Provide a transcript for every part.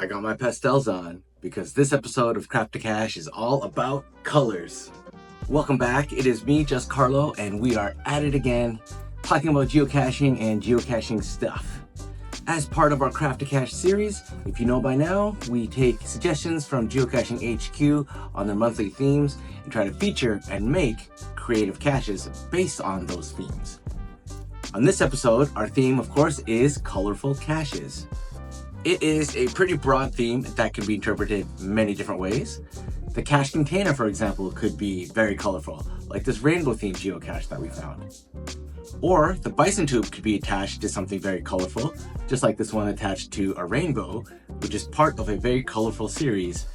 I got my pastels on because this episode of Craft2Cache is all about colors. Welcome back. It is me, Just Carlo, and we are at it again, talking about geocaching and geocaching stuff. As part of our Craft2Cache series, if you know by now, we take suggestions from Geocaching HQ on their monthly themes and try to feature and make creative caches based on those themes. On this episode, our theme, of course, is colorful caches. It is a pretty broad theme that can be interpreted many different ways. The cache container, for example, could be very colorful, like this rainbow-themed geocache that we found. Or the bison tube could be attached to something very colorful, just like this one attached to a rainbow, which is part of a very colorful series.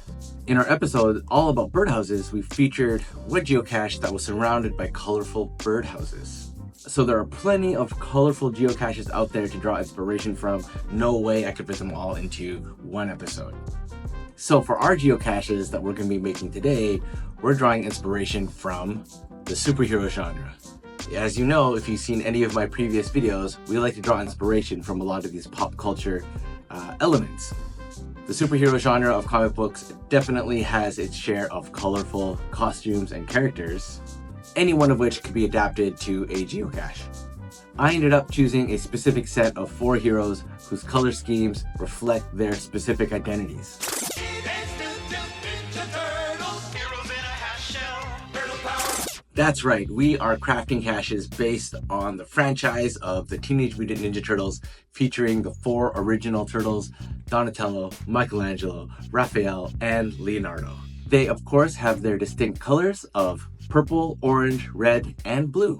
In our episode all about birdhouses, we featured one geocache that was surrounded by colorful birdhouses. So there are plenty of colorful geocaches out there to draw inspiration from. No way I could fit them all into one episode. So for our geocaches that we're going to be making today, we're drawing inspiration from the superhero genre. As you know, if you've seen any of my previous videos, we like to draw inspiration from a lot of these pop culture elements. The superhero genre of comic books definitely has its share of colorful costumes and characters, any one of which could be adapted to a geocache. I ended up choosing a specific set of 4 heroes whose color schemes reflect their specific identities. That's right, we are crafting caches based on the franchise of the Teenage Mutant Ninja Turtles, featuring the 4 original turtles, Donatello, Michelangelo, Raphael, and Leonardo. They, of course, have their distinct colors of purple, orange, red, and blue.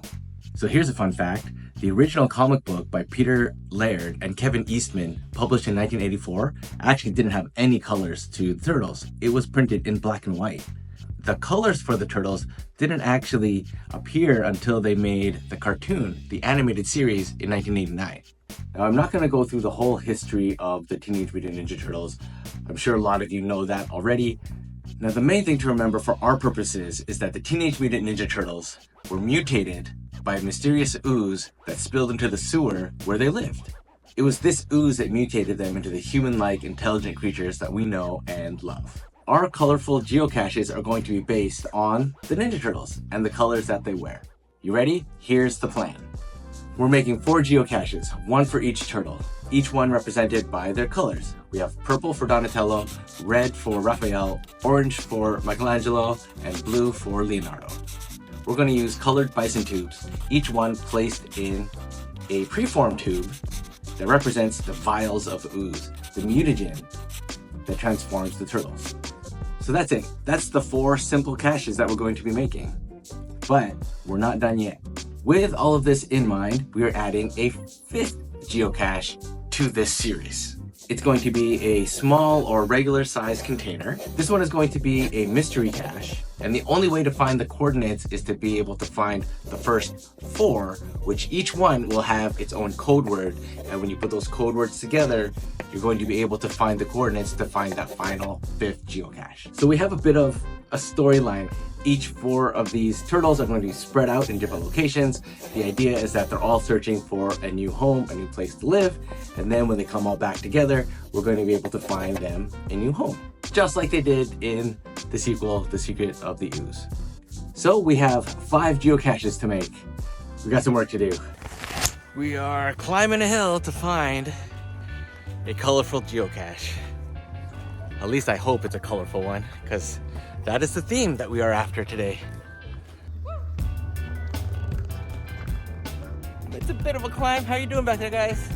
So here's a fun fact. The original comic book by Peter Laird and Kevin Eastman, published in 1984, actually didn't have any colors to the turtles. It was printed in black and white. The colors for the turtles didn't actually appear until they made the cartoon, the animated series, in 1989. Now, I'm not going to go through the whole history of the Teenage Mutant Ninja Turtles. I'm sure a lot of you know that already. Now, the main thing to remember for our purposes is that the Teenage Mutant Ninja Turtles were mutated by a mysterious ooze that spilled into the sewer where they lived. It was this ooze that mutated them into the human-like intelligent creatures that we know and love. Our colorful geocaches are going to be based on the Ninja Turtles and the colors that they wear. You ready? Here's the plan. We're making 4 geocaches, 1 for each turtle, each one represented by their colors. We have purple for Donatello, red for Raphael, orange for Michelangelo, and blue for Leonardo. We're going to use colored bison tubes, each one placed in a preformed tube that represents the vials of ooze, the mutagen that transforms the turtles. So that's it. That's the 4 simple caches that we're going to be making. But we're not done yet. With all of this in mind, we are adding a 5th geocache to this series. It's going to be a small or regular size container. This one is going to be a mystery cache, and the only way to find the coordinates is to be able to find the first 4, which each one will have its own code word. And when you put those code words together, you're going to be able to find the coordinates to find that final 5th geocache. So we have a bit of a storyline. Each 4 of these turtles are going to be spread out in different locations. The idea is that they're all searching for a new home, a new place to live, and then when they come all back together, we're going to be able to find them a new home, just like they did in the sequel, The Secret of the Ooze. So we have 5 geocaches to make. We got some work to do. We are climbing a hill to find a colorful geocache. At least I hope it's a colorful one, because that is the theme that we are after today. It's a bit of a climb. How you doing back there, guys?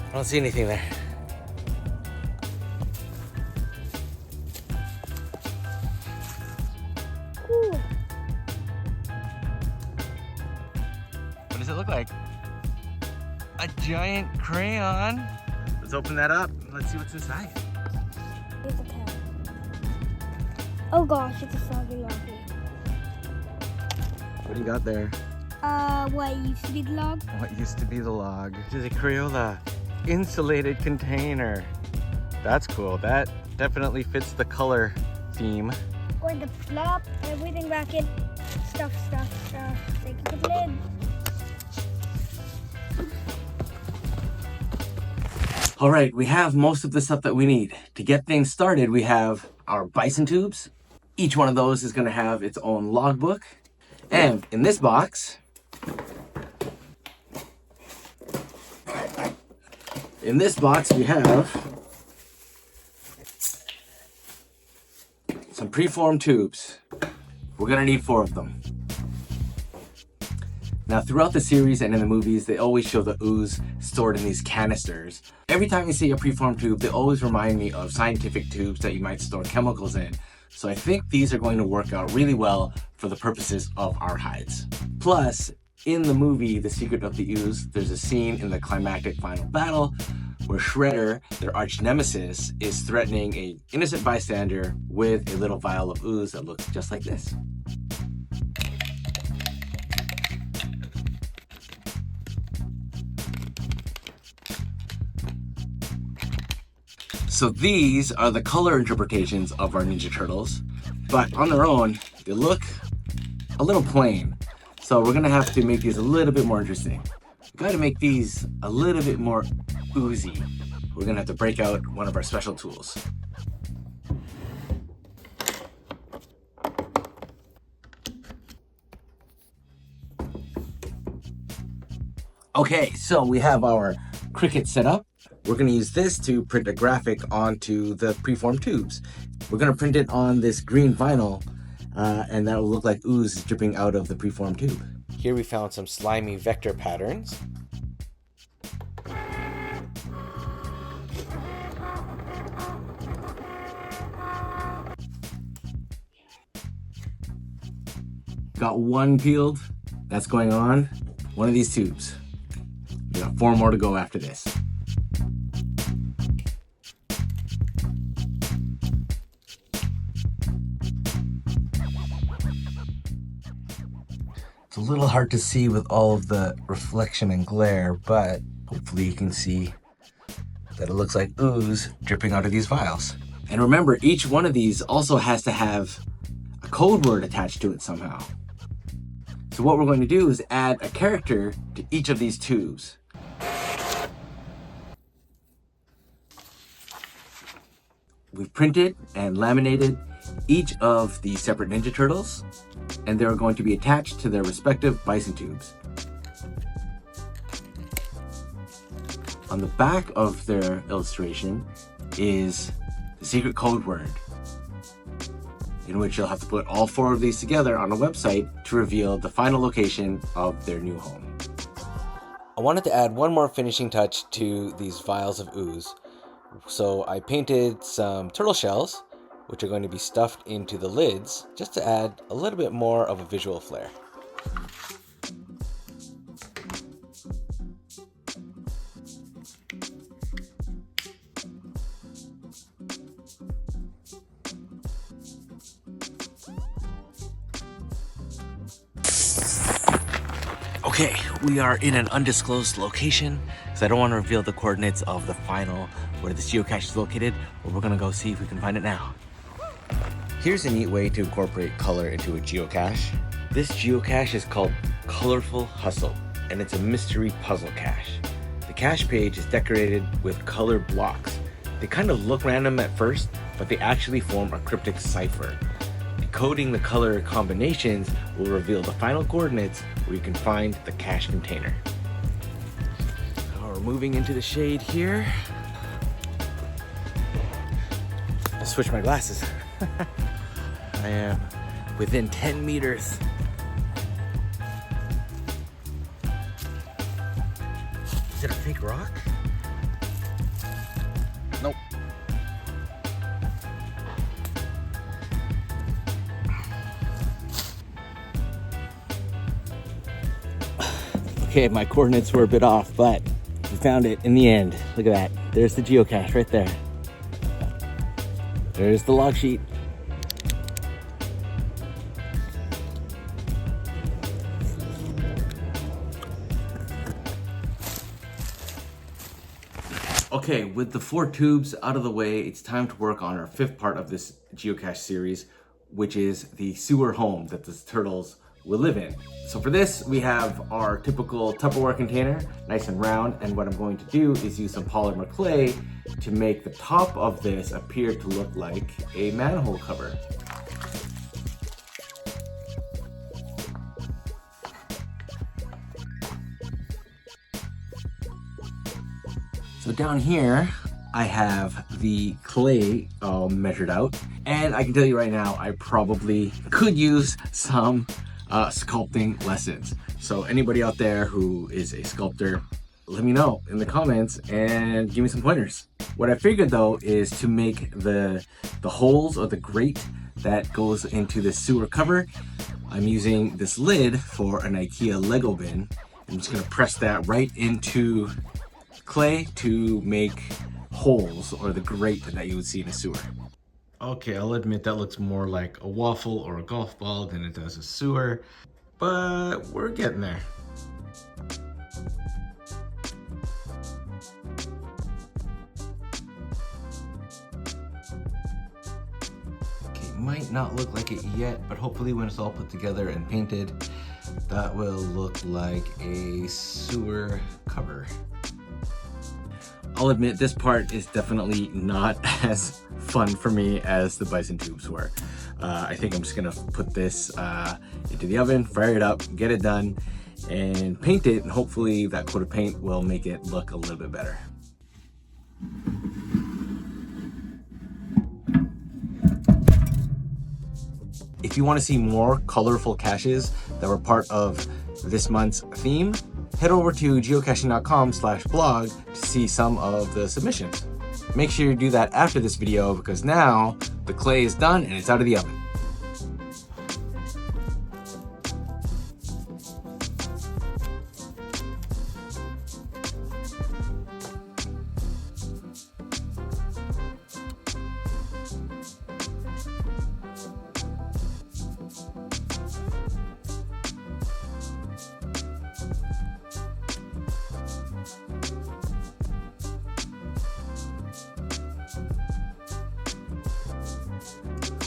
I don't see anything there. What does it look like? A giant crayon. Let's open that up. Let's see what's inside. Here's a cat. Oh gosh, it's a soggy loggy. What do you got there? What used to be the log? What used to be the log. This is a Crayola insulated container. That's cool. That definitely fits the color theme. Going to plop everything back in. Stuff. Take it to the lid. All right, we have most of the stuff that we need. To get things started, we have our bison tubes. Each one of those is going to have its own logbook. And in this box, we have some preformed tubes. We're going to need 4 of them. Now, throughout the series and in the movies, they always show the ooze stored in these canisters. Every time you see a preformed tube, they always remind me of scientific tubes that you might store chemicals in. So I think these are going to work out really well for the purposes of our hides. Plus, in the movie, The Secret of the Ooze, there's a scene in the climactic final battle where Shredder, their arch nemesis, is threatening an innocent bystander with a little vial of ooze that looks just like this. So these are the color interpretations of our Ninja Turtles, but on their own, they look a little plain. So we're gonna have to make these a little bit more interesting. We've got to make these a little bit more oozy. We're gonna have to break out one of our special tools. Okay, so we have our Cricut set up. We're going to use this to print a graphic onto the preformed tubes. We're going to print it on this green vinyl, and that will look like ooze dripping out of the preformed tube. Here we found some slimy vector patterns. Got one peeled. That's going on one of these tubes. We got 4 more to go after this. It's a little hard to see with all of the reflection and glare, but hopefully you can see that it looks like ooze dripping out of these vials. And remember, each one of these also has to have a code word attached to it somehow. So what we're going to do is add a character to each of these tubes. We've printed and laminated each of the separate Ninja Turtles, and they're going to be attached to their respective bison tubes. On the back of their illustration is the secret code word, in which you'll have to put all 4 of these together on a website to reveal the final location of their new home. I wanted to add one more finishing touch to these vials of ooze. So I painted some turtle shells, which are going to be stuffed into the lids, just to add a little bit more of a visual flair. Okay, we are in an undisclosed location, so I don't want to reveal the coordinates of the final where this geocache is located, but we're gonna go see if we can find it now. Here's a neat way to incorporate color into a geocache. This geocache is called Colourful Hustle, and it's a mystery puzzle cache. The cache page is decorated with colored blocks. They kind of look random at first, but they actually form a cryptic cipher. Decoding the color combinations will reveal the final coordinates where you can find the cache container. We're moving into the shade here. I'll switch my glasses. I am within 10 meters. Is it a fake rock? Nope. Okay, my coordinates were a bit off, but we found it in the end. Look at that. There's the geocache right there. There's the log sheet. Okay, with the 4 tubes out of the way, it's time to work on our 5th part of this geocache series, which is the sewer home that the turtles will live in. So for this, we have our typical Tupperware container, nice and round, and what I'm going to do is use some polymer clay to make the top of this appear to look like a manhole cover. So down here, I have the clay measured out, and I can tell you right now, I probably could use some sculpting lessons. So anybody out there who is a sculptor, let me know in the comments and give me some pointers. What I figured though is to make the holes or the grate that goes into the sewer cover, I'm using this lid for an IKEA Lego bin. I'm just gonna press that right into clay to make holes or the grate that you would see in a sewer. Okay, I'll admit that looks more like a waffle or a golf ball than it does a sewer, but we're getting there. Okay, might not look like it yet, but hopefully when it's all put together and painted, that will look like a sewer cover. I'll admit this part is definitely not as fun for me as the bison tubes were. I think I'm just gonna put this into the oven, fire it up, get it done, and paint it, and hopefully that coat of paint will make it look a little bit better. If you want to see more colorful caches that were part of this month's theme, head over to geocaching.com/blog to see some of the submissions. Make sure you do that after this video because now the clay is done and it's out of the oven.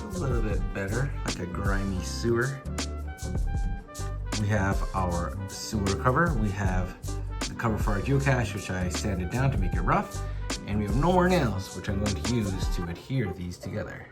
A little bit better, like a grimy sewer. We have our sewer cover. We have the cover for our geocache, which I sanded down to make it rough. And we have no more nails, which I'm going to use to adhere these together.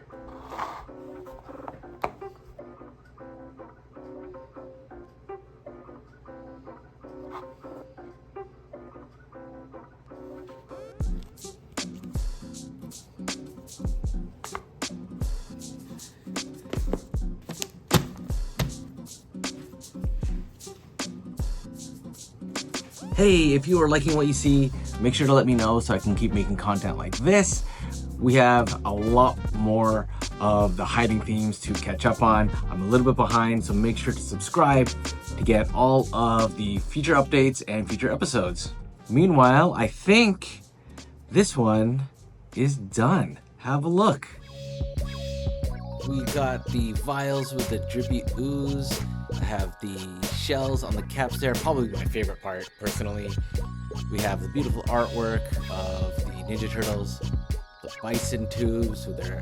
Hey, if you are liking what you see, make sure to let me know so I can keep making content like this. We have a lot more of the hiding themes to catch up on. I'm a little bit behind, so make sure to subscribe to get all of the future updates and future episodes. Meanwhile, I think this one is done. Have a look. We got the vials with the drippy ooze. I have the shells on the caps there, probably my favorite part, personally. We have the beautiful artwork of the Ninja Turtles, the bison tubes with their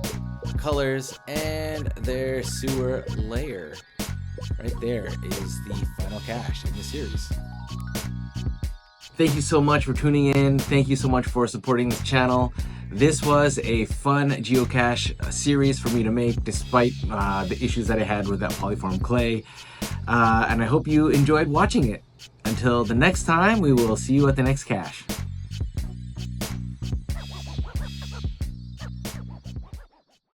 colors, and their sewer layer. Right there is the final cache in the series. Thank you so much for tuning in. Thank you so much for supporting this channel. This was a fun geocache series for me to make despite the issues that I had with that polyform clay. And I hope you enjoyed watching it. Until the next time, we will see you at the next cache.